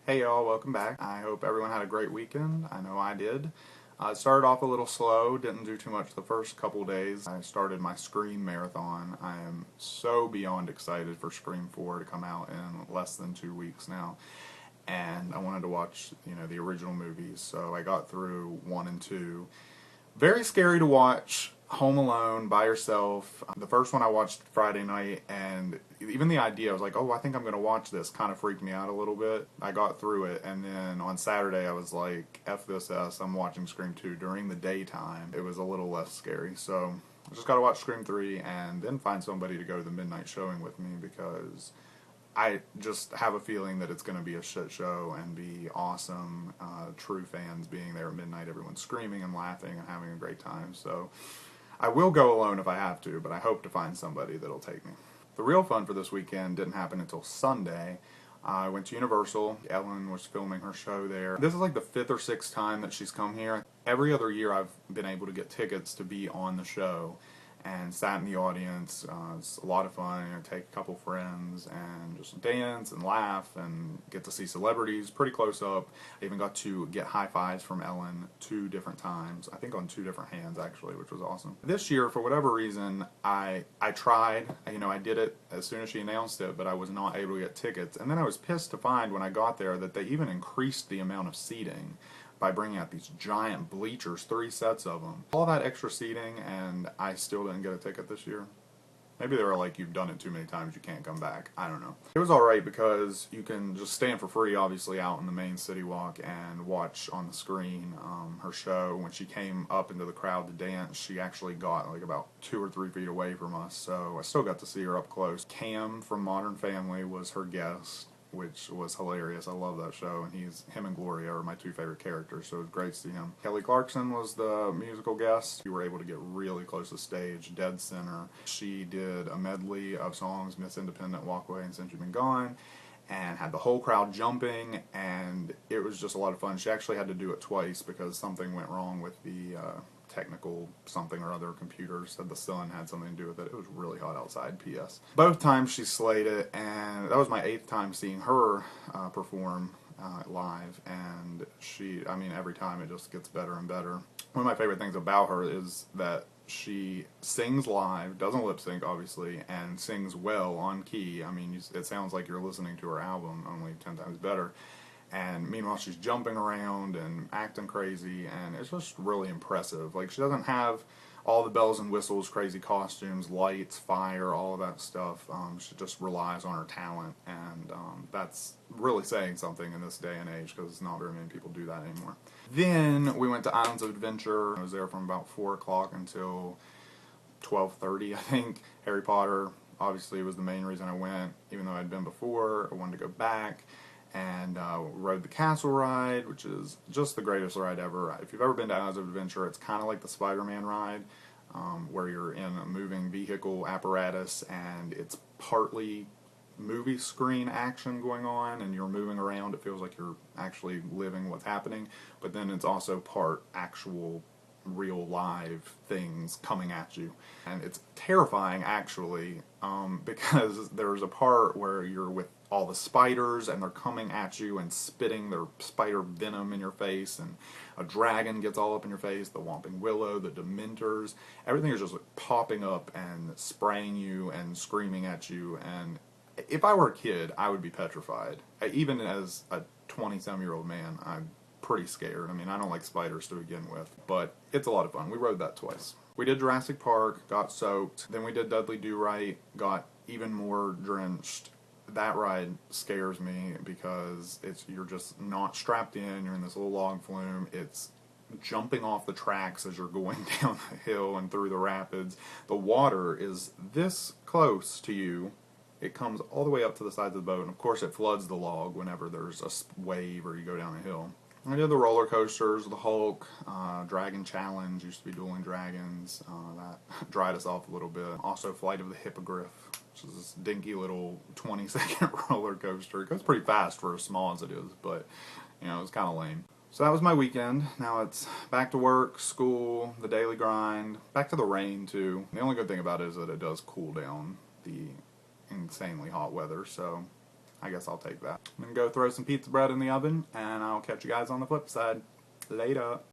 Hey y'all, welcome back. I hope everyone had a great weekend. I know I did. It started off a little slow, didn't do too much the first couple days. I started my Scream marathon. I am so beyond excited for Scream 4 to come out in less than 2 weeks now. And I wanted to watch, the original movies, so I got through 1 and 2. Very scary to watch Home Alone by yourself. The first one I watched Friday night, and even the idea, I was like, oh, I think I'm going to watch this, kind of freaked me out a little bit. I got through it, and then on Saturday I was like, F this S, I'm watching Scream 2 during the daytime. It was a little less scary, so I just got to watch Scream 3 and then find somebody to go to the midnight showing with me because I just have a feeling that it's going to be a shit show and be awesome. True fans being there at midnight, everyone's screaming and laughing and having a great time. So I will go alone if I have to, but I hope to find somebody that'll take me. The real fun for this weekend didn't happen until Sunday. I went to Universal. Ellen was filming her show there. This is like the 5th or 6th time that she's come here. Every other year I've been able to get tickets to be on the show and sat in the audience. It's a lot of fun. Take a couple friends and just dance and laugh and get to see celebrities pretty close up. I even got to get high fives from Ellen 2 different times. I think on 2 different hands actually, which was awesome. This year, for whatever reason, I tried. I did it as soon as she announced it, but I was not able to get tickets. And then I was pissed to find when I got there that they even increased the amount of seating by bringing out these giant bleachers, 3 sets of them. All that extra seating, and I still didn't get a ticket this year. Maybe they were like, you've done it too many times, you can't come back. I don't know. It was alright because you can just stand for free, obviously, out in the main city walk and watch on the screen her show. When she came up into the crowd to dance, she actually got like about 2 or 3 feet away from us, so I still got to see her up close. Cam from Modern Family was her guest, which was hilarious. I love that show, and him and Gloria are my 2 favorite characters, so it was great to see him. Kelly Clarkson was the musical guest. We were able to get really close to stage, dead center. She did a medley of songs, Miss Independent, Walk Away, and Since You've Been Gone, and had the whole crowd jumping, and it was just a lot of fun. She actually had to do it twice because something went wrong with the technical something or other. Computer said the sun had something to do with it. It was really hot outside, P.S. Both times she slayed it, and that was my 8th time seeing her perform live, and every time it just gets better and better. One of my favorite things about her is that she sings live, doesn't lip sync obviously, and sings well on key. It sounds like you're listening to her album, only 10 times better. And meanwhile, she's jumping around and acting crazy, and it's just really impressive. Like, she doesn't have all the bells and whistles, crazy costumes, lights, fire, all of that stuff. She just relies on her talent, and that's really saying something in this day and age, because not very many people do that anymore. Then we went to Islands of Adventure. I was there from about 4 o'clock until 12:30, I think. Harry Potter, obviously, was the main reason I went. Even though I'd been before, I wanted to go back. And rode the castle ride, which is just the greatest ride ever. If you've ever been to Islands of Adventure, it's kind of like the Spider-Man ride, where you're in a moving vehicle apparatus, and it's partly movie screen action going on, and you're moving around. It feels like you're actually living what's happening, but then it's also part actual real live things coming at you. And it's terrifying, actually, because there's a part where you're with all the spiders, and they're coming at you and spitting their spider venom in your face, and a dragon gets all up in your face, the Whomping Willow, the Dementors, everything is just like popping up and spraying you and screaming at you. And if I were a kid, I would be petrified. Even as a 20-some-year-old man, I'm pretty scared. I don't like spiders to begin with, but it's a lot of fun. We rode that twice. We did Jurassic Park, got soaked, then we did Dudley Do-Right, got even more drenched. That ride scares me because you're just not strapped in, you're in this little log flume, it's jumping off the tracks as you're going down the hill and through the rapids. The water is this close to you. It comes all the way up to the sides of the boat, and of course it floods the log whenever there's a wave or you go down a hill. I did the roller coasters, the Hulk, Dragon Challenge, used to be Dueling Dragons, that dried us off a little bit. Also Flight of the Hippogriff, which is this dinky little 20-second roller coaster. It goes pretty fast for as small as it is, but, it was kind of lame. So that was my weekend. Now it's back to work, school, the daily grind, back to the rain too. The only good thing about it is that it does cool down the insanely hot weather, so I guess I'll take that. I'm going to go throw some pizza bread in the oven, and I'll catch you guys on the flip side. Later.